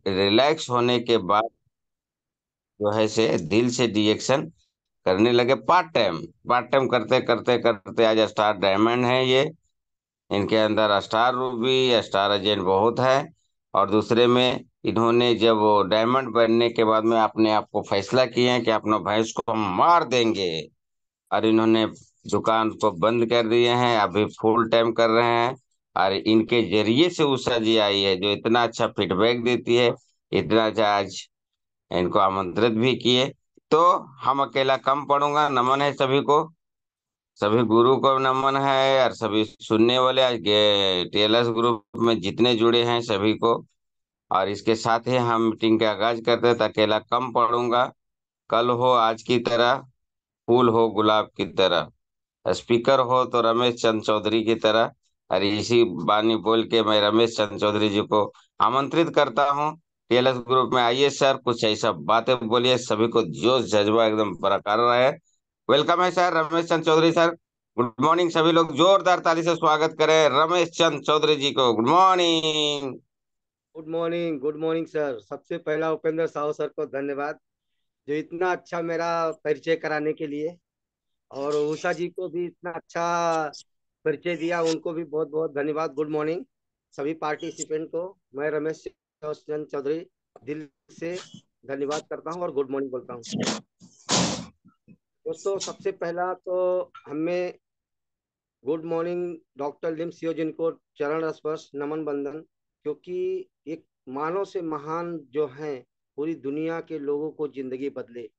Relax होने के बाद जो है से दिल से डिएक्शन करने लगे पार्ट टाइम करते करते करते आज स्टार डायमंड है ये। इनके अंदर स्टार रूबी स्टार एजेंट बहुत है। और दूसरे में इन्होंने जब वो डायमंड बनने के बाद में अपने आप को फैसला किए हैं कि अपना भैंस को हम मार देंगे। और इन्होंने दुकान को बंद कर दिए हैं, अभी फुल टाइम कर रहे हैं। और इनके जरिए से उषा जी आई है जो इतना अच्छा फीडबैक देती है। इतना अच्छा आज इनको आमंत्रित भी किए। तो हम अकेला कम पड़ूंगा। नमन है सभी को, सभी गुरु को नमन है। और सभी सुनने वाले आज टीएलएस ग्रुप में जितने जुड़े हैं सभी को। और इसके साथ ही हम मीटिंग का आगाज करते हैं। तो अकेला कम पड़ूंगा। कल हो आज की तरह, फूल हो गुलाब की तरह, स्पीकर हो तो रमेश चंद्र चौधरी की तरह। और इसी बानी बोल के मैं रमेश चंद्र चौधरी जी को आमंत्रित करता हूँ टीएलएस ग्रुप में। आइए सर, कुछ ऐसा बातें बोलिए, सभी को जोश जज्बा एकदम बरकरार रहे। वेलकम है sir Ramesh Chandra Chaudhary sir. Good morning. सभी लोग जोरदार ताली से स्वागत करें रमेश चंद्र चौधरी जी को। Good morning. Good morning sir. सबसे पहला उपेंद्र साहू सर को धन्यवाद, जो इतना अच्छा मेरा परिचय कराने के लिए। और उषा जी को भी इतना अच्छा परिचय दिया, उनको भी बहुत बहुत धन्यवाद। गुड मॉर्निंग सभी पार्टिसिपेंट को। मैं रमेश चंद्र चौधरी दिल से धन्यवाद करता हूँ और गुड मॉर्निंग बोलता हूँ। दोस्तों, सबसे पहला तो हमें गुड मॉर्निंग डॉक्टर लिम सियो जिनको चरण स्पर्श नमन बंदन, क्योंकि एक मानव से महान जो हैं, पूरी दुनिया के लोगों को जिंदगी बदले।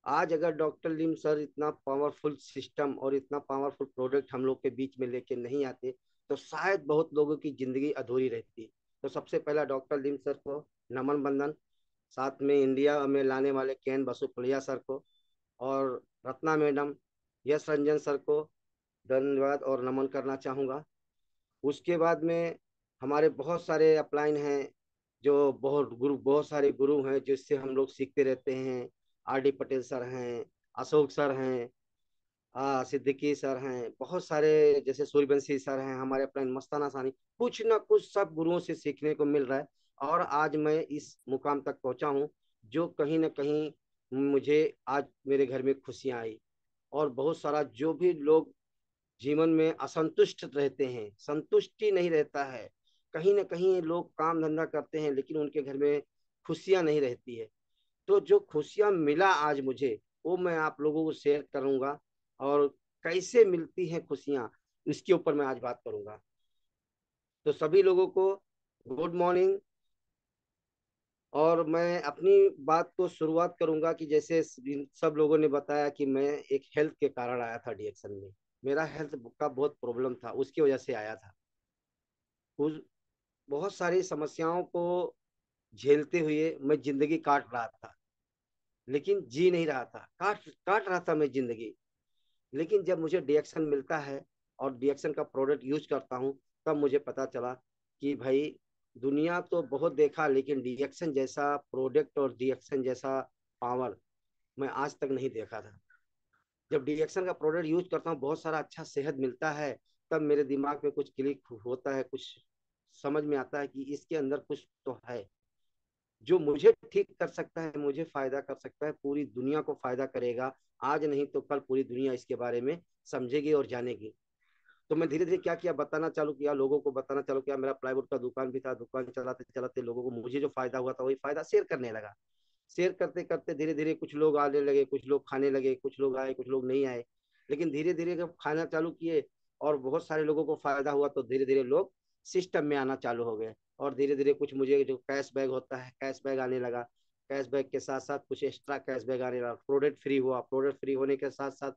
आज अगर डॉक्टर लिम सर इतना पावरफुल सिस्टम और इतना पावरफुल प्रोडक्ट हम लोग के बीच में लेके नहीं आते, तो शायद बहुत लोगों की जिंदगी अधूरी रहती। तो सबसे पहला डॉक्टर लिम सर को नमन बंदन, साथ में इंडिया में लाने वाले केन बसुप्रिया सर को, और रत्ना मैडम, यश रंजन सर को धन्यवाद और नमन करना चाहूँगा। उसके बाद में हमारे बहुत सारे अपलाइन हैं, जो बहुत सारे गुरु हैं जिससे हम लोग सीखते रहते हैं। आर डी पटेल सर हैं, अशोक सर हैं, सिद्दीकी सर हैं, बहुत सारे जैसे सूर्यवंशी सर हैं, हमारे अपलाइन मस्ताना सानी। कुछ ना कुछ सब गुरुओं से सीखने को मिल रहा है। और आज मैं इस मुकाम तक पहुंचा हूँ, जो कहीं ना कहीं मुझे आज मेरे घर में खुशियां आई। और बहुत सारा जो भी लोग जीवन में असंतुष्ट रहते हैं, संतुष्टि नहीं रहता है, कहीं ना कहीं लोग काम धंधा करते हैं लेकिन उनके घर में खुशियां नहीं रहती है। तो जो खुशियां मिला आज मुझे, वो मैं आप लोगों को शेयर करूंगा। और कैसे मिलती हैं खुशियां, इसके ऊपर मैं आज बात करूंगा। तो सभी लोगों को गुड मॉर्निंग। और मैं अपनी बात को शुरुआत करूंगा कि जैसे सब लोगों ने बताया कि मैं एक हेल्थ के कारण आया था डिएक्शन में। मेरा हेल्थ का बहुत प्रॉब्लम था, उसकी वजह से आया था। उस बहुत सारी समस्याओं को झेलते हुए मैं जिंदगी काट रहा था, लेकिन जी नहीं रहा था, काट काट रहा था मैं जिंदगी। लेकिन जब मुझे डिएक्शन मिलता है और डिएक्शन का प्रोडक्ट यूज करता हूँ, तब मुझे पता चला कि भाई, दुनिया तो बहुत देखा लेकिन डिएक्शन जैसा प्रोडक्ट और डिएक्शन जैसा पावर मैं आज तक नहीं देखा था। जब डिएक्शन का प्रोडक्ट यूज करता हूँ, बहुत सारा अच्छा सेहत मिलता है, तब मेरे दिमाग में कुछ क्लिक होता है, कुछ समझ में आता है कि इसके अंदर कुछ तो है जो मुझे ठीक कर सकता है, मुझे फायदा कर सकता है, पूरी दुनिया को फायदा करेगा। आज नहीं तो कल पूरी दुनिया इसके बारे में समझेगी और जानेगी। तो मैं धीरे धीरे क्या किया, बताना चालू किया, लोगों को बताना चालू किया। मेरा प्लाईवुड का दुकान भी था, दुकान चलाते चलाते लोगों को मुझे जो फायदा हुआ था वही फायदा शेयर करने लगा। शेयर करते करते धीरे धीरे कुछ लोग आने लगे, कुछ लोग खाने लगे, कुछ लोग आए, कुछ लोग नहीं आए। लेकिन धीरे धीरे जब खाना चालू किए और बहुत सारे लोगों को फायदा हुआ, तो धीरे धीरे लोग सिस्टम में आना चालू हो गए। और धीरे धीरे कुछ मुझे जो कैश बैग होता है, कैश बैग आने लगा। कैश बैग के साथ साथ कुछ एक्स्ट्रा कैश बैग आने लगा। प्रोडक्ट फ्री हुआ, प्रोडक्ट फ्री होने के साथ साथ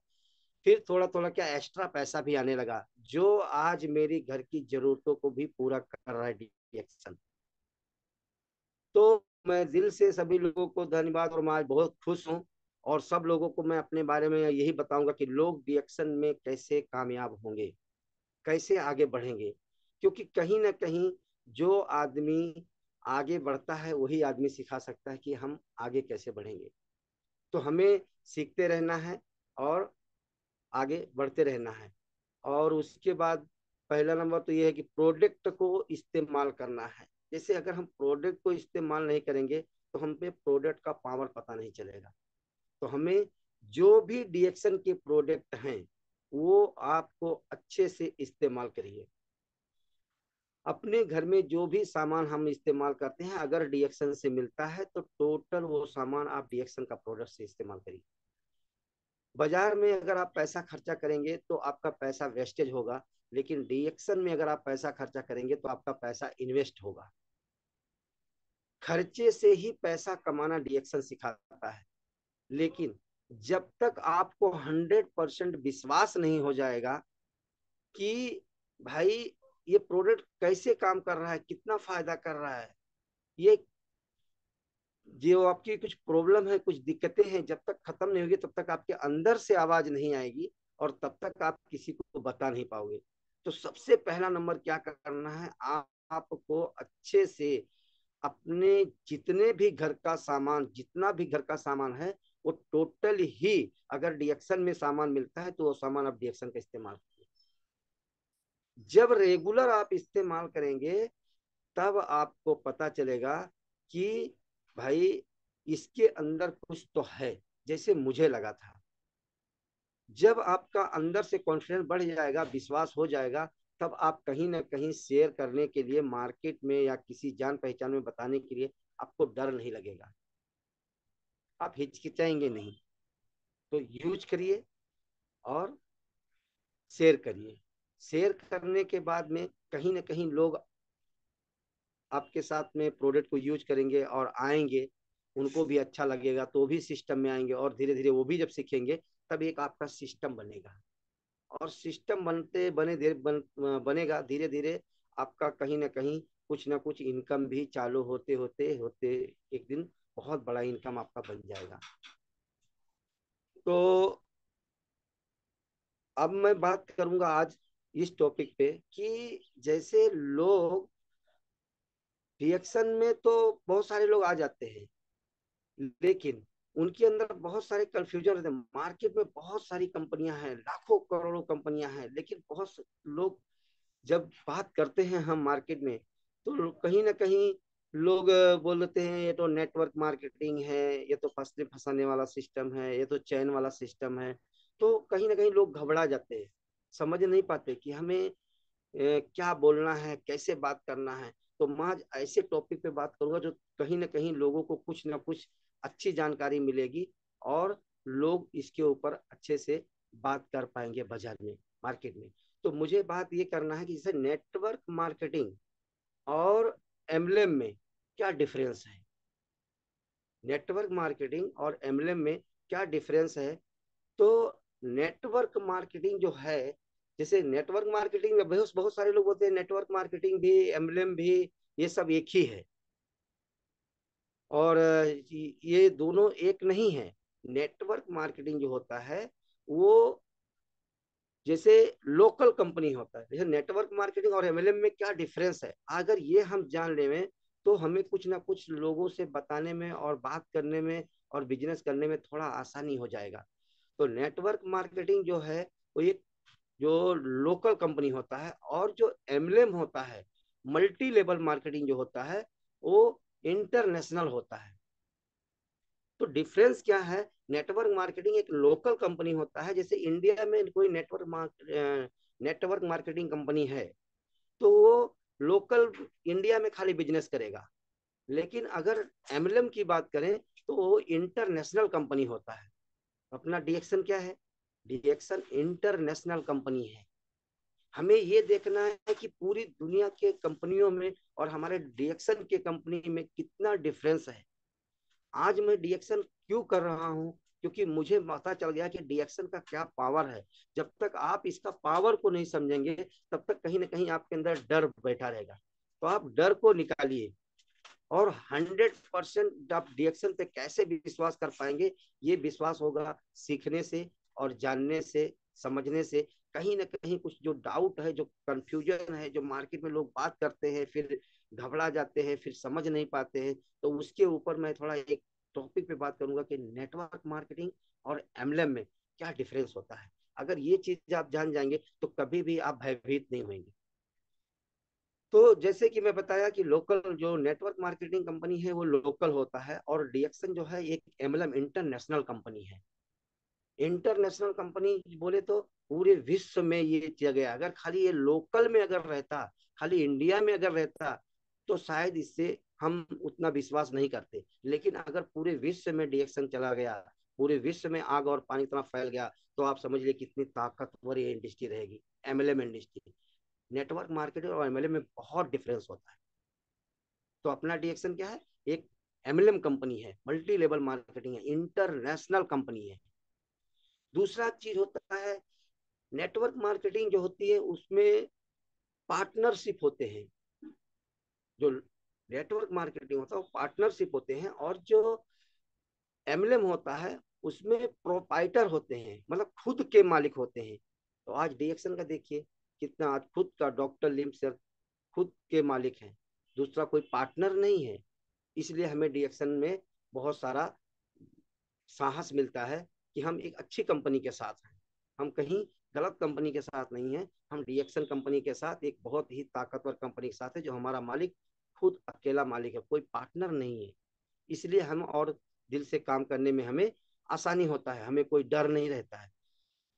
फिर थोड़ा थोड़ा क्या एक्स्ट्रा पैसा भी आने लगा, जो आज मेरी घर की जरूरतों को भी पूरा कर रहा है डिएक्शन। तो मैं दिल से सभी लोगों को धन्यवाद, और मैं आज बहुत खुश हूँ। और सब लोगों को मैं अपने बारे में यही बताऊंगा कि लोग डिएक्शन में कैसे कामयाब होंगे, कैसे आगे बढ़ेंगे। क्योंकि कहीं ना कहीं जो आदमी आगे बढ़ता है, वही आदमी सिखा सकता है कि हम आगे कैसे बढ़ेंगे। तो हमें सीखते रहना है और आगे बढ़ते रहना है। और उसके बाद पहला नंबर तो ये है कि प्रोडक्ट को इस्तेमाल करना है। जैसे अगर हम प्रोडक्ट को इस्तेमाल नहीं करेंगे तो हम पे प्रोडक्ट का पावर पता नहीं चलेगा। तो हमें जो भी डीएक्शन के प्रोडक्ट हैं वो आपको अच्छे से इस्तेमाल करिए। अपने घर में जो भी सामान हम इस्तेमाल करते हैं अगर डीएक्शन से मिलता है तो टोटल वो सामान आप डीएक्शन का प्रोडक्ट से इस्तेमाल करिए। बाजार में अगर आप पैसा खर्चा करेंगे तो आपका पैसा वेस्टेज होगा, लेकिन डीएक्शन में अगर आप पैसा खर्चा करेंगे तो आपका पैसा इन्वेस्ट होगा। खर्चे से ही पैसा कमाना डीएक्शन सिखाता है। लेकिन जब तक आपको 100% विश्वास नहीं हो जाएगा कि भाई ये प्रोडक्ट कैसे काम कर रहा है, कितना फायदा कर रहा है, ये जो आपकी कुछ प्रॉब्लम है, कुछ दिक्कतें हैं, जब तक खत्म नहीं होगी तब तक आपके अंदर से आवाज नहीं आएगी और तब तक आप किसी को बता नहीं पाओगे। तो सबसे पहला नंबर क्या करना है, आपको अच्छे से अपने जितने भी घर का सामान, जितना भी घर का सामान है वो टोटल ही, अगर डीएक्शन में सामान मिलता है तो वो सामान आप डीएक्शन का इस्तेमाल करिए। जब रेगुलर आप इस्तेमाल करेंगे तब आपको पता चलेगा कि भाई इसके अंदर कुछ तो है, जैसे मुझे लगा था। जब आपका अंदर से कॉन्फिडेंस बढ़ जाएगा, विश्वास हो जाएगा, तब आप कहीं ना कहीं शेयर करने के लिए मार्केट में या किसी जान पहचान में बताने के लिए आपको डर नहीं लगेगा, आप हिचकिचाएंगे नहीं। तो यूज करिए और शेयर करिए। शेयर करने के बाद में कहीं ना कहीं लोग आपके साथ में प्रोडक्ट को यूज करेंगे और आएंगे, उनको भी अच्छा लगेगा तो भी सिस्टम में आएंगे और धीरे धीरे वो भी जब सीखेंगे तब एक आपका सिस्टम बनेगा। और सिस्टम बनते बने धीरे बनेगा धीरे धीरे, आपका कहीं ना कहीं कुछ ना कुछ इनकम भी चालू होते होते होते एक दिन बहुत बड़ा इनकम आपका बन जाएगा। तो अब मैं बात करूंगा आज इस टॉपिक पे कि जैसे लोग रिएक्शन में तो बहुत सारे लोग आ जाते हैं, लेकिन उनके अंदर बहुत सारे कंफ्यूजन रहते हैं। मार्केट में बहुत सारी कंपनियां हैं, लाखों करोड़ों कंपनियां हैं, लेकिन बहुत लोग जब बात करते हैं हम मार्केट में तो कहीं ना कहीं लोग बोलते हैं ये तो नेटवर्क मार्केटिंग है, ये तो फंसने फंसाने वाला सिस्टम है, ये तो चैन वाला सिस्टम है। तो कहीं ना कहीं लोग घबरा जाते हैं, समझ नहीं पाते कि हमें क्या बोलना है, कैसे बात करना है। तो मैं आज ऐसे टॉपिक पे बात करूंगा जो कहीं ना कहीं लोगों को कुछ ना कुछ अच्छी जानकारी मिलेगी और लोग इसके ऊपर अच्छे से बात कर पाएंगे बाजार में, मार्केट में। तो मुझे बात ये करना है कि जैसे नेटवर्क मार्केटिंग और एमएलएम में क्या डिफरेंस है, नेटवर्क मार्केटिंग और एमएलएम में क्या डिफरेंस है। तो नेटवर्क मार्केटिंग जो है, जैसे नेटवर्क मार्केटिंग में बहुत बहुत सारे लोग बोलते हैं नेटवर्क मार्केटिंग भी एमएलएम भी ये सब एक ही है, और ये दोनों एक नहीं है। नेटवर्क मार्केटिंग जो होता है वो जैसे लोकल कंपनी होता है। जैसे नेटवर्क मार्केटिंग और एमएलएम में क्या डिफरेंस है, अगर ये हम जान ले तो हमें कुछ ना कुछ लोगों से बताने में और बात करने में और बिजनेस करने में थोड़ा आसानी हो जाएगा। तो नेटवर्क मार्केटिंग जो है वो एक जो लोकल कंपनी होता है, और जो एमएलएम होता है, मल्टी लेवल मार्केटिंग जो होता है, वो इंटरनेशनल होता है। तो डिफरेंस क्या है, नेटवर्क मार्केटिंग एक लोकल कंपनी होता है, जैसे इंडिया में कोई नेटवर्क मार्केटिंग कंपनी है तो वो लोकल इंडिया में खाली बिजनेस करेगा। लेकिन अगर एमएलएम की बात करें तो वो इंटरनेशनल कंपनी होता है। अपना डीएक्शन क्या है, डीएक्शन इंटरनेशनल कंपनी है। हमें ये देखना है कि पूरी दुनिया के कंपनियों में और हमारे डीएक्शन के कंपनी में कितना डिफरेंस है। आज मैं डीएक्शन क्यों कर रहा हूँ, क्योंकि मुझे पता चल गया कि डीएक्शन का क्या पावर है। जब तक आप इसका पावर को नहीं समझेंगे तब तक कहीं ना कहीं आपके अंदर डर बैठा रहेगा। तो आप डर को निकालिए और 100% आप डीएक्शन पे कैसे भी विश्वास कर पाएंगे, ये विश्वास होगा सीखने से और जानने से, समझने से। कहीं ना कहीं कुछ जो डाउट है, जो कंफ्यूजन है, जो मार्केट में लोग बात करते हैं फिर घबरा जाते हैं, फिर समझ नहीं पाते हैं, तो उसके ऊपर मैं थोड़ा एक टॉपिक पे बात करूंगा कि नेटवर्क मार्केटिंग और एमएलएम में क्या डिफरेंस होता है। अगर ये चीज आप जान जाएंगे तो कभी भी आप भयभीत नहीं होंगे। तो जैसे कि मैं बताया कि लोकल जो नेटवर्क मार्केटिंग कंपनी है वो लोकल होता है, और डीएक्सन जो है एक एमएलएम इंटरनेशनल कंपनी है। इंटरनेशनल कंपनी बोले तो पूरे विश्व में ये किया गया। अगर खाली ये लोकल में अगर रहता, खाली इंडिया में अगर रहता, तो शायद इससे हम उतना विश्वास नहीं करते। लेकिन अगर पूरे विश्व में डीएक्शन चला गया, पूरे विश्व में आग और पानी तरह फैल गया, तो आप समझ लिए कितनी ताकतवर ये इंडस्ट्री रहेगी, एमएलएम इंडस्ट्री। नेटवर्क मार्केटिंग और एमएलएम में बहुत डिफरेंस होता है। तो अपना डीएक्शन क्या है, एक एमएलएम कंपनी है, मल्टी लेवल मार्केटिंग है, इंटरनेशनल कंपनी है। दूसरा चीज होता है, नेटवर्क मार्केटिंग जो होती है उसमें पार्टनरशिप होते हैं। जो नेटवर्क मार्केटिंग होता है वो पार्टनरशिप होते हैं, और जो एमएलएम होता है उसमें प्रोपाइटर होते हैं, मतलब खुद के मालिक होते हैं। तो आज डीएक्शन का देखिए कितना, आज खुद का डॉक्टर लिम सर खुद के मालिक हैं, दूसरा कोई पार्टनर नहीं है। इसलिए हमें डीएक्शन में बहुत सारा साहस मिलता है कि हम एक अच्छी कंपनी के साथ हैं, हम कहीं गलत कंपनी के साथ नहीं है। हम डीएक्शन कंपनी के साथ एक बहुत ही ताकतवर कंपनी के साथ है, जो हमारा मालिक खुद अकेला मालिक है, कोई पार्टनर नहीं है। इसलिए हम और दिल से काम करने में हमें आसानी होता है, हमें कोई डर नहीं रहता है।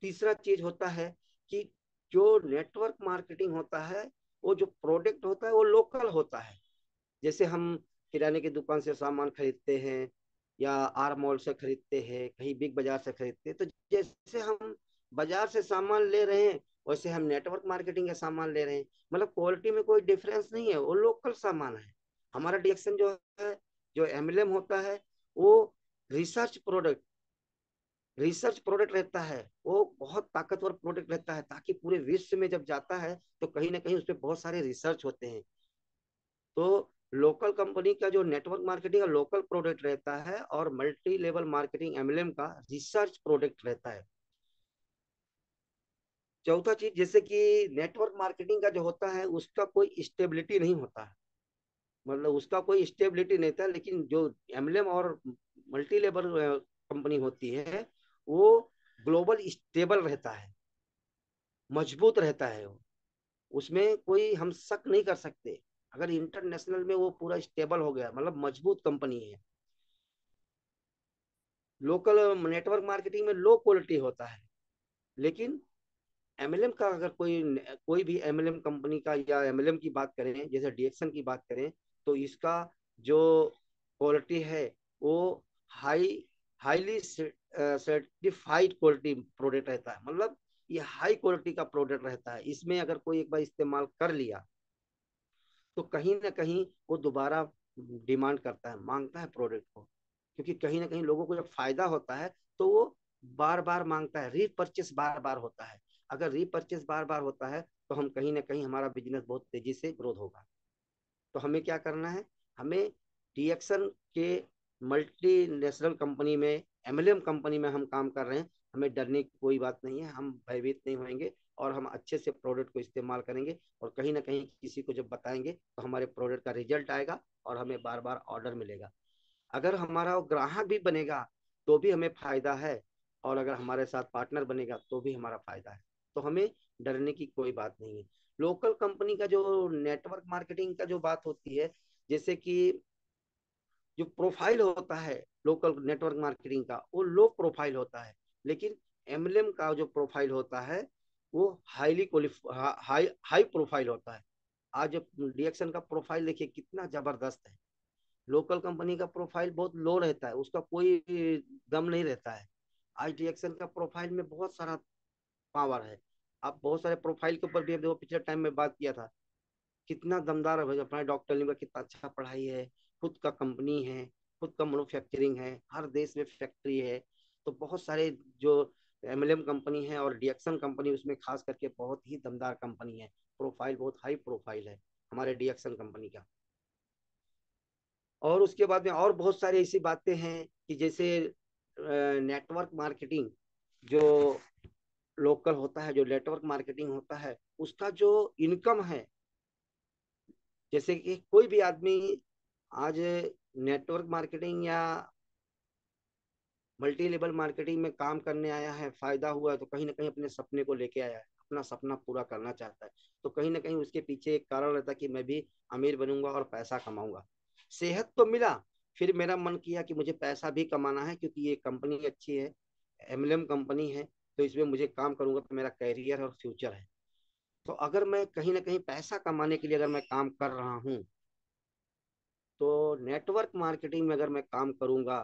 तीसरा चीज होता है कि जो नेटवर्क मार्केटिंग होता है, वो जो प्रोडक्ट होता है वो लोकल होता है। जैसे हम किराने की दुकान से सामान खरीदते हैं, या आर मॉल से खरीदते हैं, कहीं बिग बाजार से खरीदते हैं, तो जैसे हम बाजार से सामान ले रहे हैं, वैसे हम नेटवर्क मार्केटिंग का सामान ले रहे हैं। मतलब क्वालिटी में कोई डिफरेंस नहीं है, वो लोकल सामान है। हमारा डिएक्शन जो है, जो एमएलएम होता है, वो रिसर्च प्रोडक्ट रिसर्च प्रोडक्ट रहता है, वो बहुत ताकतवर प्रोडक्ट रहता है, ताकि पूरे विश्व में जब जाता है तो कहीं ना कहीं उस पर बहुत सारे रिसर्च होते हैं। तो लोकल कंपनी का जो नेटवर्क मार्केटिंग का लोकल प्रोडक्ट रहता है, और मल्टी लेवल मार्केटिंग एमएलएम का रिसर्च प्रोडक्ट रहता है। चौथा चीज, जैसे कि नेटवर्क मार्केटिंग का जो होता है उसका कोई स्टेबिलिटी नहीं होता है, मतलब उसका कोई स्टेबिलिटी नहीं था। लेकिन जो एमएलएम और मल्टी लेवल कंपनी होती है, वो ग्लोबल स्टेबल रहता है, मजबूत रहता है वो, उसमें कोई हम शक नहीं कर सकते। अगर इंटरनेशनल में वो पूरा स्टेबल हो गया, मतलब मजबूत कंपनी है। लोकल नेटवर्क मार्केटिंग में लो क्वालिटी होता है। लेकिन एमएलएम का अगर कोई कोई भी एमएलएम कंपनी का या एमएलएम की बात करें, जैसे डीएक्शन की बात करें, तो इसका जो क्वालिटी है वो high highly certified quality product रहता है। मतलब ये हाई क्वालिटी का प्रोडक्ट रहता है, इसमें अगर कोई एक बार इस्तेमाल कर लिया तो कहीं ना कहीं वो दोबारा डिमांड करता है, मांगता है प्रोडक्ट को। क्योंकि कहीं ना कहीं लोगों को जब फायदा होता है तो वो बार बार मांगता है, रीपरचेस बार बार होता है। अगर रीपरचेस बार बार होता है तो हम कहीं ना कहीं हमारा बिजनेस बहुत तेजी से ग्रोथ होगा। तो हमें क्या करना है, हमें डीएक्सन के मल्टी नेशनल कंपनी में, एमएलएम कंपनी में हम काम कर रहे हैं, हमें डरने की कोई बात नहीं है, हम भयभीत नहीं होंगे, और हम अच्छे से प्रोडक्ट को इस्तेमाल करेंगे, और कहीं ना कहीं किसी को जब बताएंगे तो हमारे प्रोडक्ट का रिजल्ट आएगा और हमें बार बार ऑर्डर मिलेगा। अगर हमारा वो ग्राहक भी बनेगा तो भी हमें फायदा है, और अगर हमारे साथ पार्टनर बनेगा तो भी हमारा फायदा है। तो हमें डरने की कोई बात नहीं है। लोकल कंपनी का जो नेटवर्क मार्केटिंग का जो बात होती है, जैसे कि जो प्रोफाइल होता है लोकल नेटवर्क मार्केटिंग का, वो लो प्रोफाइल होता है। लेकिन एमएलएम का जो प्रोफाइल होता है वो हाईली हाई हाई प्रोफाइल होता है। आज डीएक्शन का प्रोफाइल देखिए कितना जबरदस्त है। लोकल कंपनी का प्रोफाइल बहुत लो रहता है, उसका कोई दम नहीं रहता है। आज डीएक्शन का प्रोफाइल में बहुत सारा पावर है। आप बहुत सारे प्रोफाइल के ऊपर भी देखो, पिछले टाइम में बात किया था, कितना दमदार है भाई। अपना डॉक्टर ने कितना अच्छा पढ़ाई है, खुद का कंपनी है, खुद का मैन्युफैक्चरिंग है, हर देश में फैक्ट्री है। तो बहुत सारे जो एमएलएम कंपनी है और डीएक्शन कंपनी, उसमें खास करके बहुत ही दमदार कंपनी है। प्रोफाइल बहुत हाई प्रोफाइल है हमारे डीएक्शन कंपनी का। और उसके बाद में और बहुत सारी ऐसी बातें हैं कि जैसे नेटवर्क मार्केटिंग जो लोकल होता है, जो नेटवर्क मार्केटिंग होता है, उसका जो इनकम है, जैसे कि कोई भी आदमी आज नेटवर्क मार्केटिंग या मल्टी लेवल मार्केटिंग में काम करने आया है, फायदा हुआ है, तो कहीं ना कहीं अपने सपने को लेके आया है, अपना सपना पूरा करना चाहता है, तो कहीं ना कहीं उसके पीछे एक कारण रहता है कि मैं भी अमीर बनूंगा और पैसा कमाऊंगा। सेहत तो मिला, फिर मेरा मन किया कि मुझे पैसा भी कमाना है, क्योंकि ये कंपनी अच्छी है, एमएलएम कंपनी है, तो इसमें मुझे काम करूंगा तो मेरा करियर और फ्यूचर है। तो अगर मैं कहीं ना कहीं पैसा कमाने के लिए अगर मैं काम कर रहा हूँ, तो नेटवर्क मार्केटिंग में अगर मैं काम करूंगा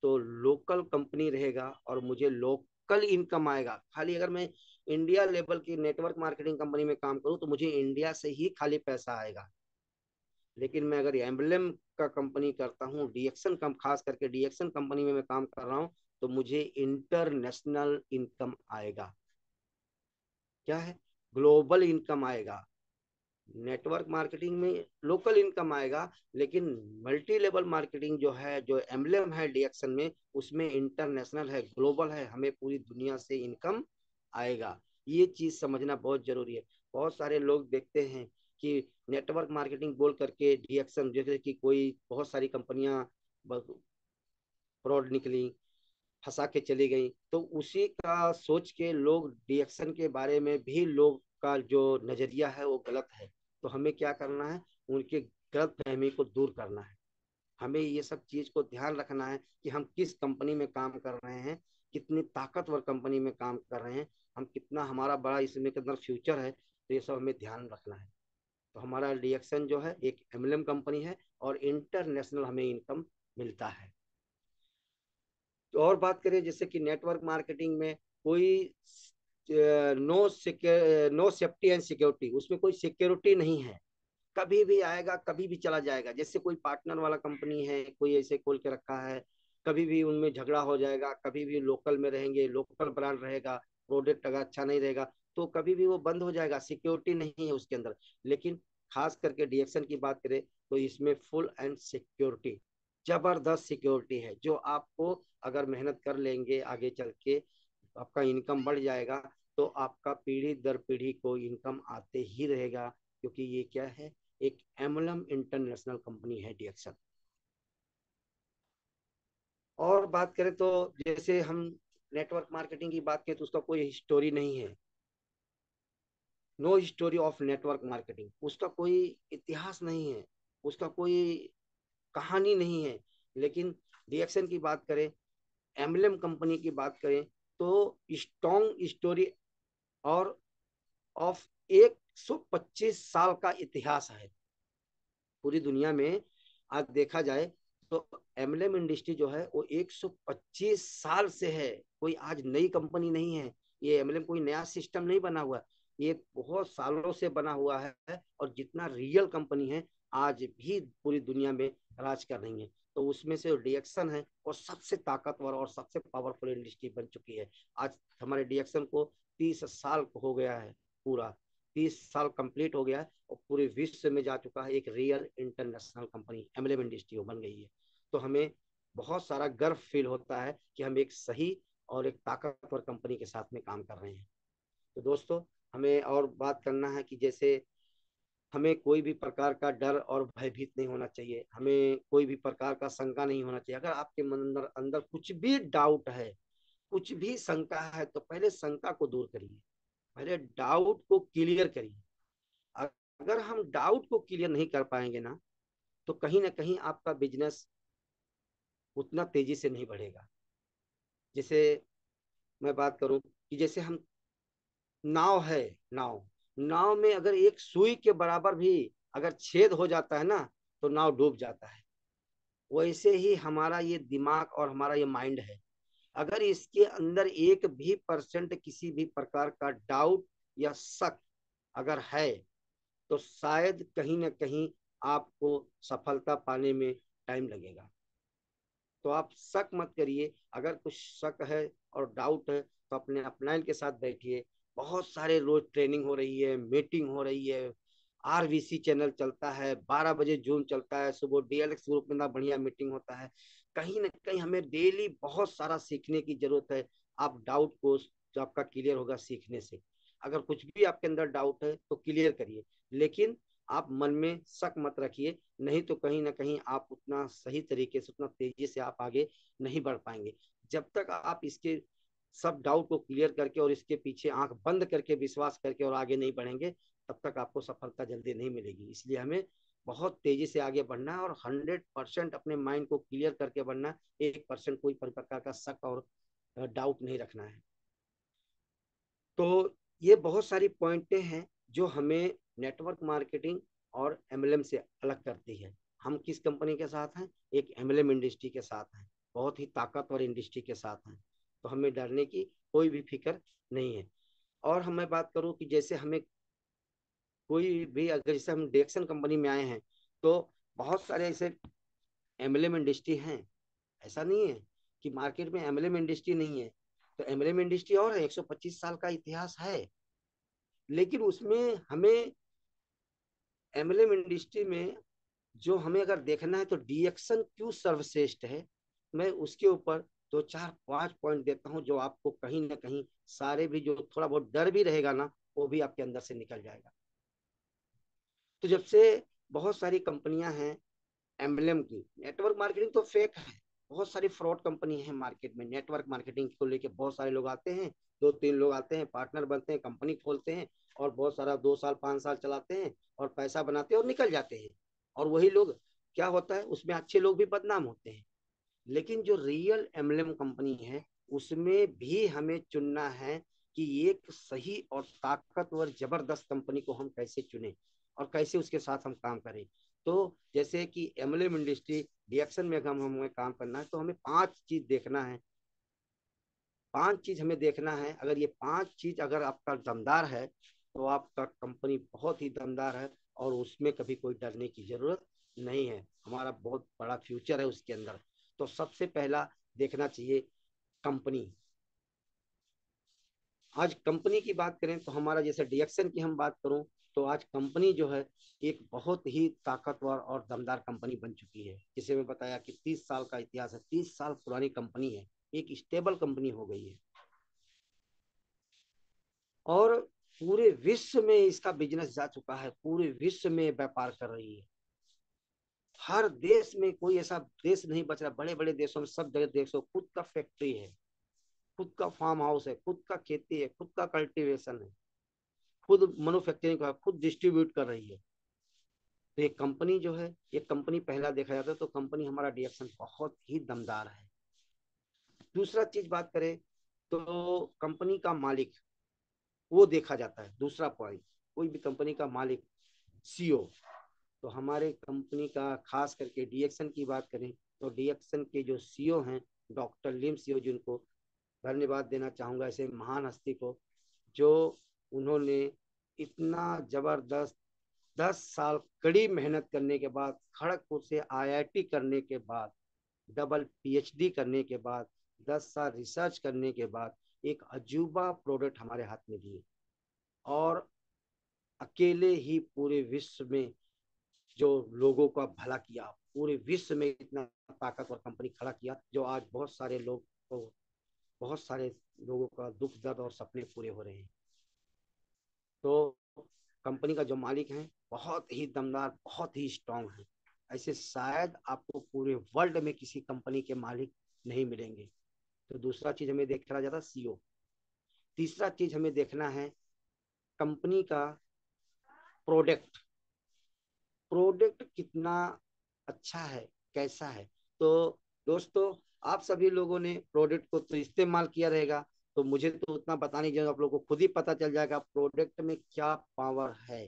तो लोकल कंपनी रहेगा और मुझे लोकल इनकम आएगा। खाली अगर मैं इंडिया लेवल की नेटवर्क मार्केटिंग कंपनी में काम करूं तो मुझे इंडिया से ही खाली पैसा आएगा। लेकिन मैं अगर एम्बलम का कंपनी करता हूँ, डीएक्शन कम खास करके डीएक्शन कंपनी में मैं काम कर रहा हूँ, तो मुझे इंटरनेशनल इनकम आएगा। क्या है? ग्लोबल इनकम आएगा। नेटवर्क मार्केटिंग में लोकल इनकम आएगा, लेकिन मल्टी लेवल मार्केटिंग जो है, जो एम्बलम है डीएक्शन में, उसमें इंटरनेशनल है, ग्लोबल है, हमें पूरी दुनिया से इनकम आएगा। ये चीज समझना बहुत जरूरी है। बहुत सारे लोग देखते हैं कि नेटवर्क मार्केटिंग बोल करके डीएक्शन, जैसे कि कोई बहुत सारी कंपनियां फ्रॉड निकली, फंसा के चली गई, तो उसी का सोच के लोग डीएक्शन के बारे में भी लोग का जो नजरिया है वो गलत है। तो हमें क्या करना है? उनके गलत फहमी को दूर करना है। हमें ये सब चीज को ध्यान रखना है कि हम किस कंपनी में काम कर रहे हैं, कितनी ताकतवर कंपनी में काम कर रहे हैं, हम कितना, हमारा बड़ा इसमें के अंदर फ्यूचर है, तो ये सब हमें ध्यान रखना है। तो हमारा डीएक्शन जो है एक एमएलएम कंपनी है और इंटरनेशनल हमें इनकम मिलता है। तो और बात करें जैसे कि नेटवर्क मार्केटिंग में कोई नो सेफ्टी एंड सिक्योरिटी, उसमें कोई सिक्योरिटी नहीं है। कभी भी आएगा, कभी भी चला जाएगा। जैसे कोई पार्टनर वाला कंपनी है, कोई ऐसे खोल के रखा है, कभी भी उनमें झगड़ा हो जाएगा, कभी भी लोकल में रहेंगे, लोकल ब्रांड रहेगा, प्रोडक्ट अगर अच्छा नहीं रहेगा तो कभी भी वो बंद हो जाएगा, सिक्योरिटी नहीं है उसके अंदर। लेकिन खास करके डीएक्शन की बात करें तो इसमें फुल एंड सिक्योरिटी, जबरदस्त सिक्योरिटी है, जो आपको अगर मेहनत कर लेंगे आगे चल के आपका इनकम बढ़ जाएगा, तो आपका पीढ़ी दर पीढ़ी को इनकम आते ही रहेगा। क्योंकि ये क्या है? एक एमलम इंटरनेशनल कंपनी है डीएक्शन। और बात करें तो जैसे हम नेटवर्क मार्केटिंग की बात करें तो उसका कोई स्टोरी नहीं है। No story of network marketing, उसका कोई इतिहास नहीं है, उसका कोई कहानी नहीं है। लेकिन डीएक्शन की बात करें, एमलम कंपनी की बात करें, तो स्ट्रॉन्ग स्टोरी और ऑफ 125 साल का इतिहास है पूरी दुनिया में। आज देखा जाए तो एमएलएम इंडस्ट्री जो है वो 125 साल से है, कोई आज नई कंपनी नहीं है। ये एमएलएम कोई नया सिस्टम नहीं बना हुआ, ये बहुत सालों से बना हुआ है। और जितना रियल कंपनी है आज भी पूरी दुनिया में राज कर रही है, तो उसमें से डीएक्शन है और सबसे ताकतवर और सबसे पावरफुल इंडस्ट्री बन चुकी है। आज हमारे डीएक्शन को 30 साल हो गया है, पूरा 30 साल कंप्लीट हो गया है और पूरे विश्व में जा चुका है। एक real international company MLM industry बन गई है। तो हमें बहुत सारा गर्व फील होता है कि हम एक सही और एक ताकतवर कंपनी के साथ में काम कर रहे हैं। तो दोस्तों, हमें और बात करना है कि जैसे हमें कोई भी प्रकार का डर और भयभीत नहीं होना चाहिए, हमें कोई भी प्रकार का शंका नहीं होना चाहिए। अगर आपके मन अंदर अंदर कुछ भी डाउट है, कुछ भी शंका है, तो पहले शंका को दूर करिए, पहले डाउट को क्लियर करिए। अगर हम डाउट को क्लियर नहीं कर पाएंगे ना, तो कहीं ना कहीं आपका बिजनेस उतना तेजी से नहीं बढ़ेगा। जैसे मैं बात करूं कि जैसे हम नाव है, नाव नाव में अगर एक सुई के बराबर भी अगर छेद हो जाता है ना, तो नाव डूब जाता है। वैसे ही हमारा ये दिमाग और हमारा ये माइंड है, अगर इसके अंदर एक भी परसेंट किसी भी प्रकार का डाउट या शक अगर है, तो शायद कहीं ना कहीं आपको सफलता पाने में टाइम लगेगा। तो आप शक मत करिए। अगर कुछ शक है और डाउट है तो अपने अपलाइन के साथ बैठिए। बहुत सारे रोज ट्रेनिंग हो रही है, मीटिंग हो रही है, आरवीसी चैनल चलता है, 12 बजे जूम चलता है, सुबह डीएलएक्स ग्रुप में ना बढ़िया मीटिंग होता है। कहीं ना कहीं हमें डेली बहुत सारा सीखने की जरूरत है। आप डाउट को जो आपका क्लियर होगा सीखने से। अगर कुछ भी आपके अंदर डाउट है तो क्लियर करिए, लेकिन आप मन में शक मत रखिए, नहीं तो कहीं ना कहीं आप उतना सही तरीके से, उतना तेजी से आप आगे नहीं बढ़ पाएंगे। जब तक आप इसके सब डाउट को क्लियर करके और इसके पीछे आंख बंद करके विश्वास करके और आगे नहीं बढ़ेंगे, तब तक आपको सफलता जल्दी नहीं मिलेगी। इसलिए हमें बहुत तेजी से आगे बढ़ना है और 100% अपने माइंड को क्लियर करके बढ़ना है। 1% कोई प्रकार का शक और डाउट नहीं रखना है। तो ये बहुत सारी पॉइंटें हैं जो हमें नेटवर्क मार्केटिंग और एमएलएम से अलग करती है। हम किस कंपनी के साथ हैं? एक एमएलएम इंडस्ट्री के साथ हैं, बहुत ही ताकतवर इंडस्ट्री के साथ हैं। तो हमें डरने की कोई भी फिक्र नहीं है। और हमें बात करूं कि जैसे हमें कोई भी, अगर जैसे हम डेक्सन कंपनी में आए हैं, तो बहुत सारे ऐसे एमएलएम इंडस्ट्री हैं। ऐसा नहीं है कि मार्केट में एमएलएम इंडस्ट्री नहीं है। तो एमएलएम इंडस्ट्री और है, 125 साल का इतिहास है। लेकिन उसमें हमें एमएलएम इंडस्ट्री में जो हमें अगर देखना है तो डीएक्शन क्यों सर्वश्रेष्ठ है, मैं उसके ऊपर दो चार पांच पॉइंट देता हूं, जो आपको कहीं ना कहीं सारे भी जो थोड़ा बहुत डर भी रहेगा ना, वो भी आपके अंदर से निकल जाएगा। तो जब से बहुत सारी कंपनियां हैं एम्बलम की, नेटवर्क मार्केटिंग तो फेक है। बहुत सारी फ्रॉड कंपनी है मार्केट में, नेटवर्क मार्केटिंग को लेके बहुत सारे लोग आते हैं, 2-3 लोग आते हैं, पार्टनर बनते हैं, कंपनी खोलते हैं और बहुत सारा 2 साल 5 साल चलाते हैं और पैसा बनाते हैं और निकल जाते हैं। और वही लोग, क्या होता है उसमें, अच्छे लोग भी बदनाम होते हैं। लेकिन जो रियल एमएलएम कंपनी है, उसमें भी हमें चुनना है कि एक सही और ताकतवर जबरदस्त कंपनी को हम कैसे चुने और कैसे उसके साथ हम काम करें। तो जैसे कि एमएलएम इंडस्ट्री रिएक्शन में अगर हमें काम करना है तो हमें 5 चीज देखना है। 5 चीज हमें देखना है। अगर ये 5 चीज अगर आपका दमदार है तो आपका कंपनी बहुत ही दमदार है और उसमें कभी कोई डरने की जरूरत नहीं है। हमारा बहुत बड़ा फ्यूचर है उसके अंदर। तो सबसे पहला देखना चाहिए कंपनी। आज कंपनी की बात करें तो हमारा, जैसे डीएक्शन की हम बात करूं, तो आज कंपनी जो है एक बहुत ही ताकतवर और दमदार कंपनी बन चुकी है। जिसे मैं बताया कि 30 साल का इतिहास है, 30 साल पुरानी कंपनी है, एक स्टेबल कंपनी हो गई है। और पूरे विश्व में इसका बिजनेस जा चुका है, पूरे विश्व में व्यापार कर रही है। हर देश में कोई ऐसा देश नहीं बच रहा, बड़े बड़े देशों में सब जगह देखो खुद का फैक्ट्री है, खुद का फार्म हाउस है, खुद का खेती है, खुद का कल्टीवेशन है, खुद मैन्युफैक्चरिंग का, खुद डिस्ट्रीब्यूट कर रही है। तो ये कंपनी जो है, ये कंपनी पहला देखा जाता है तो कंपनी हमारा डीएक्शन बहुत ही दमदार है। दूसरा चीज बात करें तो कंपनी का मालिक, वो देखा जाता है। दूसरा पॉइंट, कोई भी कंपनी का मालिक, सीईओ। तो हमारे कंपनी का खास करके डीएक्शन की बात करें तो डीएक्शन के जो सीईओ हैं, डॉक्टर लिम सीईओ, जिनको धन्यवाद देना चाहूंगा ऐसे महान हस्ती को, जो उन्होंने इतना जबरदस्त 10 साल कड़ी मेहनत करने के बाद, खड़गपुर से आईआईटी करने के बाद, डबल पीएचडी करने के बाद, 10 साल रिसर्च करने के बाद एक अजूबा प्रोडक्ट हमारे हाथ में दिए। और अकेले ही पूरे विश्व में जो लोगों का भला किया, पूरे विश्व में इतना ताकतवर कंपनी खड़ा किया, जो आज बहुत सारे लोग को, बहुत सारे लोगों का दुख दर्द और सपने पूरे हो रहे हैं। तो कंपनी का जो मालिक है बहुत ही दमदार, बहुत ही स्ट्रांग है। ऐसे शायद आपको पूरे वर्ल्ड में किसी कंपनी के मालिक नहीं मिलेंगे। तो दूसरा चीज हमें देखना जाता है सीईओ। तीसरा चीज हमें देखना है कंपनी का प्रोडक्ट। प्रोडक्ट कितना अच्छा है, कैसा है। तो दोस्तों, आप सभी लोगों ने प्रोडक्ट को तो इस्तेमाल किया रहेगा, तो मुझे तो उतना बता नहीं जाएगा, आप लोगों को खुद ही पता चल जाएगा प्रोडक्ट में क्या पावर है,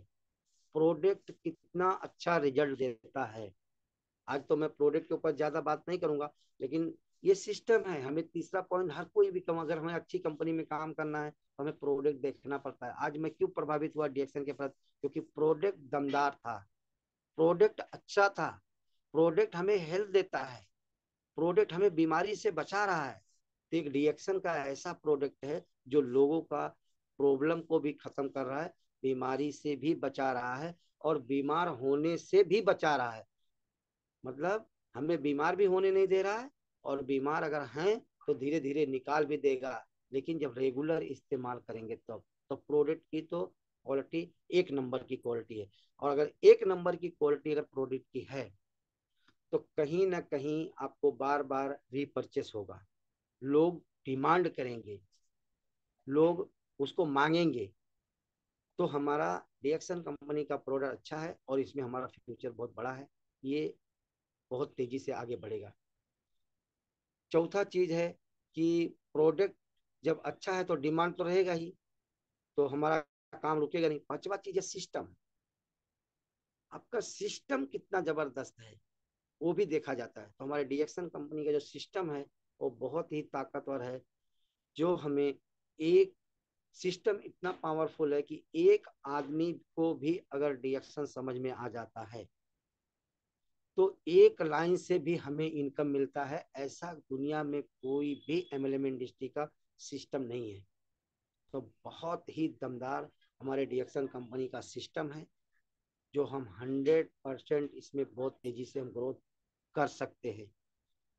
प्रोडक्ट कितना अच्छा रिजल्ट देता है। आज तो मैं प्रोडक्ट के ऊपर ज्यादा बात नहीं करूंगा, लेकिन ये सिस्टम है। हमें तीसरा पॉइंट, हर कोई भी कम, अगर हमें अच्छी कंपनी में काम करना है तो हमें प्रोडक्ट देखना पड़ता है। आज मैं क्यों प्रभावित हुआ डीएक्शन के प्रति? क्योंकि प्रोडक्ट दमदार था, प्रोडक्ट अच्छा था, प्रोडक्ट हमें हेल्थ देता है, प्रोडक्ट हमें बीमारी से बचा रहा है। तो एक रिएक्शन का ऐसा प्रोडक्ट है जो लोगों का प्रॉब्लम को भी खत्म कर रहा है, बीमारी से भी बचा रहा है और बीमार होने से भी बचा रहा है। मतलब हमें बीमार भी होने नहीं दे रहा है, और बीमार अगर हैं तो धीरे धीरे निकाल भी देगा। लेकिन जब रेगुलर इस्तेमाल करेंगे तब तो प्रोडक्ट की तो क्वालिटी एक नंबर की क्वालिटी है। और अगर एक नंबर की क्वालिटी अगर प्रोडक्ट की है तो कहीं ना कहीं आपको बार बार रीपरचेस होगा, लोग डिमांड करेंगे। लोग उसको मांगेंगे, तो हमारा रिएक्शन कंपनी का प्रोडक्ट अच्छा है और इसमें हमारा फ्यूचर बहुत बड़ा है। ये बहुत तेजी से आगे बढ़ेगा। चौथा चीज है कि प्रोडक्ट जब अच्छा है तो डिमांड तो रहेगा ही, तो हमारा काम रुकेगा नहीं। पांचवा चीज है सिस्टम। आपका सिस्टम कितना जबरदस्त है वो भी देखा जाता है। तो हमारे डीएक्शन कंपनी का जो सिस्टम है वो बहुत ही ताकतवर है। जो हमें एक सिस्टम इतना पावरफुल है कि एक आदमी को भी अगर डीएक्शन समझ में आ जाता है तो एक लाइन से भी हमें इनकम मिलता है। ऐसा दुनिया में कोई भी एमएलएम इंडस्ट्री का सिस्टम नहीं है। तो बहुत ही दमदार हमारे डीएक्शन कंपनी का सिस्टम है, जो हम 100% इसमें बहुत तेजी से हम ग्रोथ कर सकते हैं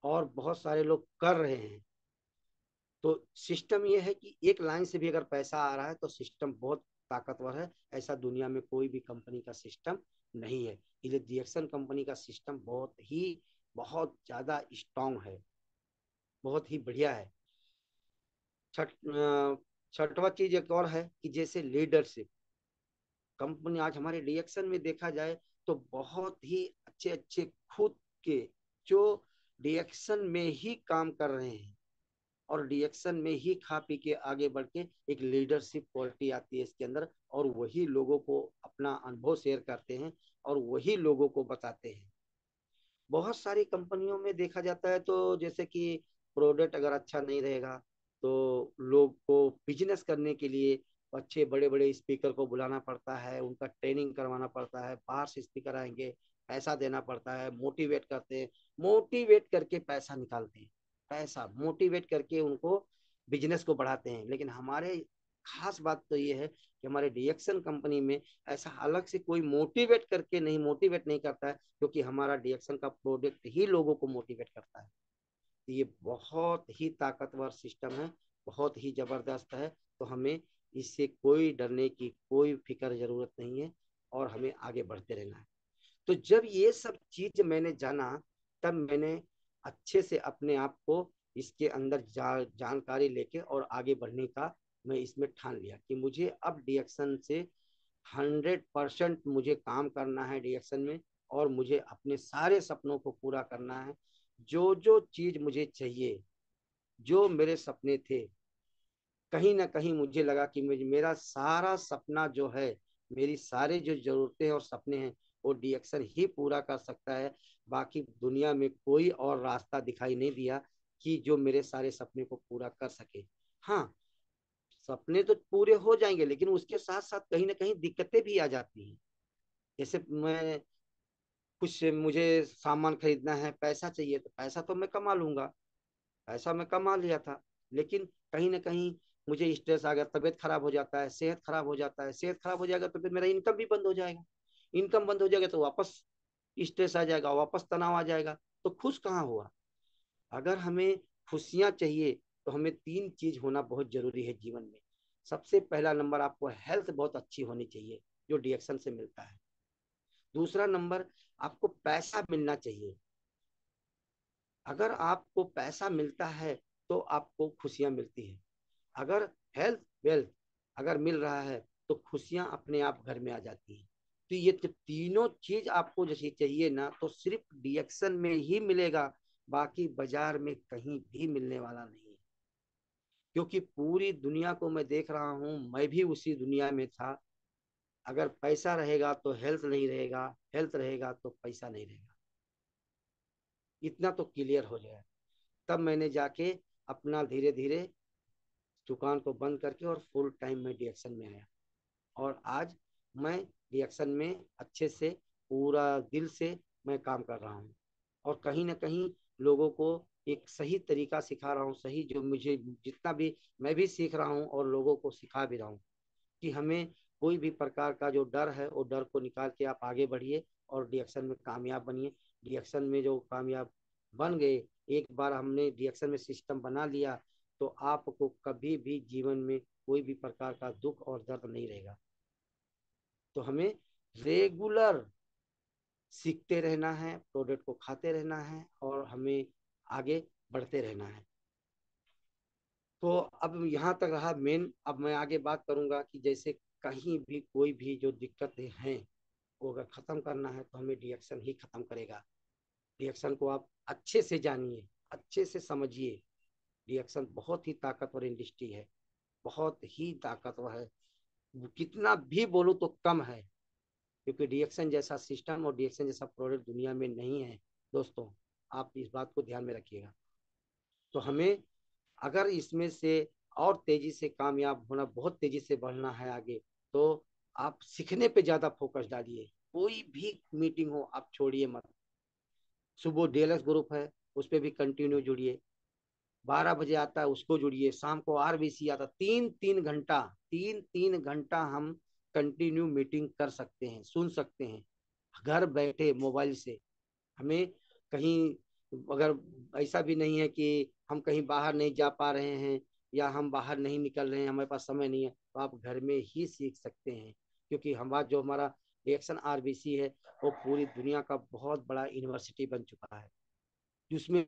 और बहुत सारे लोग कर रहे हैं। तो सिस्टम ये है कि एक लाइन से भी अगर पैसा आ रहा है तो सिस्टम बहुत ताकतवर है। ऐसा दुनिया में कोई भी कंपनी का सिस्टम नहीं है। इसलिए डीएक्शन कंपनी का सिस्टम बहुत ज्यादा स्ट्रांग है, बहुत ही बढ़िया है। छठ छठवा चीज एक और है कि जैसे लीडरशिप। कंपनी आज हमारे डीएक्शन में देखा जाए तो बहुत ही अच्छे अच्छे खुद के जो डीएक्शन में ही काम कर रहे हैं और डीएक्शन में ही खा पी के आगे बढ़ के एक लीडरशिप क्वालिटी आती है इसके अंदर, और वही लोगों को अपना अनुभव शेयर करते हैं और वही लोगों को बताते हैं। बहुत सारी कंपनियों में देखा जाता है तो जैसे कि प्रोडक्ट अगर अच्छा नहीं रहेगा तो लोग को बिजनेस करने के लिए अच्छे बड़े बड़े स्पीकर को बुलाना पड़ता है, उनका ट्रेनिंग करवाना पड़ता है, बाहर से स्पीकर आएंगे, पैसा देना पड़ता है, मोटिवेट करते हैं, मोटिवेट करके पैसा निकालते हैं, पैसा मोटिवेट करके उनको बिजनेस को बढ़ाते हैं। लेकिन हमारे खास बात तो ये है कि हमारे डीएक्शन कंपनी में ऐसा अलग से कोई मोटिवेट नहीं करता है, क्योंकि हमारा डीएक्शन का प्रोडक्ट ही लोगों को मोटिवेट करता है। तो ये बहुत ही ताकतवर सिस्टम है, बहुत ही जबरदस्त है। तो हमें इससे कोई डरने की कोई फिक्र जरूरत नहीं है और हमें आगे बढ़ते रहना है। तो जब ये सब चीज मैंने जाना तब मैंने अच्छे से अपने आप को इसके अंदर जानकारी लेके और आगे बढ़ने का मैं इसमें ठान लिया कि मुझे अब डीएक्शन से 100% मुझे काम करना है डीएक्शन में, और मुझे अपने सारे सपनों को पूरा करना है। जो जो चीज मुझे चाहिए, जो मेरे सपने थे, कहीं ना कहीं मुझे लगा कि मुझे मेरा सारा सपना जो है, मेरी सारे जो जरूरतें और सपने हैं वो डीएक्शन ही पूरा कर सकता है। बाकी दुनिया में कोई और रास्ता दिखाई नहीं दिया कि जो मेरे सारे सपने को पूरा कर सके। हाँ, सपने तो पूरे हो जाएंगे लेकिन उसके साथ साथ कहीं ना कहीं दिक्कतें भी आ जाती हैं। जैसे मैं कुछ मुझे सामान खरीदना है, पैसा चाहिए, तो पैसा तो मैं कमा लूंगा, पैसा मैं कमा लिया था, लेकिन कहीं ना कहीं मुझे स्ट्रेस आ गया, तबीयत खराब हो जाता है, सेहत खराब हो जाता है, सेहत खराब हो जाएगा तो फिर मेरा इनकम भी बंद हो जाएगा, इनकम बंद हो जाएगा तो वापस स्ट्रेस आ जाएगा, वापस तनाव आ जाएगा, तो खुश कहाँ हुआ। अगर हमें खुशियां चाहिए तो हमें तीन चीज होना बहुत जरूरी है जीवन में। सबसे पहला नंबर, आपको हेल्थ बहुत अच्छी होनी चाहिए जो डीएक्शन से मिलता है। दूसरा नंबर, आपको पैसा मिलना चाहिए। अगर आपको पैसा मिलता है तो आपको खुशियां मिलती है। अगर हेल्थ वेल्थ अगर मिल रहा है तो खुशियां अपने आप घर में आ जाती हैं। तो ये तो तीनों चीज आपको जैसे चाहिए ना तो सिर्फ डीएक्शन में ही मिलेगा, बाकी बाजार में कहीं भी मिलने वाला नहीं है। क्योंकि पूरी दुनिया को मैं देख रहा हूँ, मैं भी उसी दुनिया में था। अगर पैसा रहेगा तो हेल्थ नहीं रहेगा, हेल्थ रहेगा तो पैसा नहीं रहेगा, इतना तो क्लियर हो जाए। तब मैंने जाके अपना धीरे धीरे दुकान को बंद करके और फुल टाइम में डीएक्शन में आया। और आज मैं रिएक्शन में अच्छे से पूरा दिल से मैं काम कर रहा हूँ और कहीं ना कहीं लोगों को एक सही तरीका सिखा रहा हूँ, सही जो मुझे जितना भी मैं भी सीख रहा हूँ और लोगों को सिखा भी रहा हूँ कि हमें कोई भी प्रकार का जो डर है वो डर को निकाल के आप आगे बढ़िए और रिएक्शन में कामयाब बनिए। रिएक्शन में जो कामयाब बन गए, एक बार हमने रिएक्शन में सिस्टम बना लिया तो आपको कभी भी जीवन में कोई भी प्रकार का दुख और दर्द नहीं रहेगा। तो हमें रेगुलर सीखते रहना है, प्रोडक्ट को खाते रहना है और हमें आगे बढ़ते रहना है। तो अब यहाँ तक रहा मेन। अब मैं आगे बात करूंगा कि जैसे कहीं भी कोई भी जो दिक्कतें हैं वो अगर खत्म करना है तो हमें रिएक्शन ही खत्म करेगा। रिएक्शन को आप अच्छे से जानिए, अच्छे से समझिए। रिएक्शन बहुत ही ताकतवर इंडस्ट्री है, बहुत ही ताकतवर है। कितना भी बोलूँ तो कम है, क्योंकि रिएक्शन जैसा सिस्टम और रिएक्शन जैसा प्रोडक्ट दुनिया में नहीं है दोस्तों। आप इस बात को ध्यान में रखिएगा। तो हमें अगर इसमें से और तेजी से कामयाब होना, बहुत तेजी से बढ़ना है आगे, तो आप सीखने पे ज्यादा फोकस डालिए। कोई भी मीटिंग हो आप छोड़िए मत। सुबह डीएलएक्स ग्रुप है, उस पर भी कंटिन्यू जुड़िए। 12 बजे आता है उसको जुड़िए। शाम को आरबीसी आता, 3-3 घंटा, 3-3 घंटा हम कंटिन्यू मीटिंग कर सकते हैं, सुन सकते हैं घर बैठे मोबाइल से। हमें कहीं अगर ऐसा भी नहीं है कि हम कहीं बाहर नहीं जा पा रहे हैं या हम बाहर नहीं निकल रहे हैं, हमारे पास समय नहीं है, तो आप घर में ही सीख सकते हैं। क्योंकि हमारा रिएक्शन आरबीसी है वो पूरी दुनिया का बहुत बड़ा यूनिवर्सिटी बन चुका है, जिसमें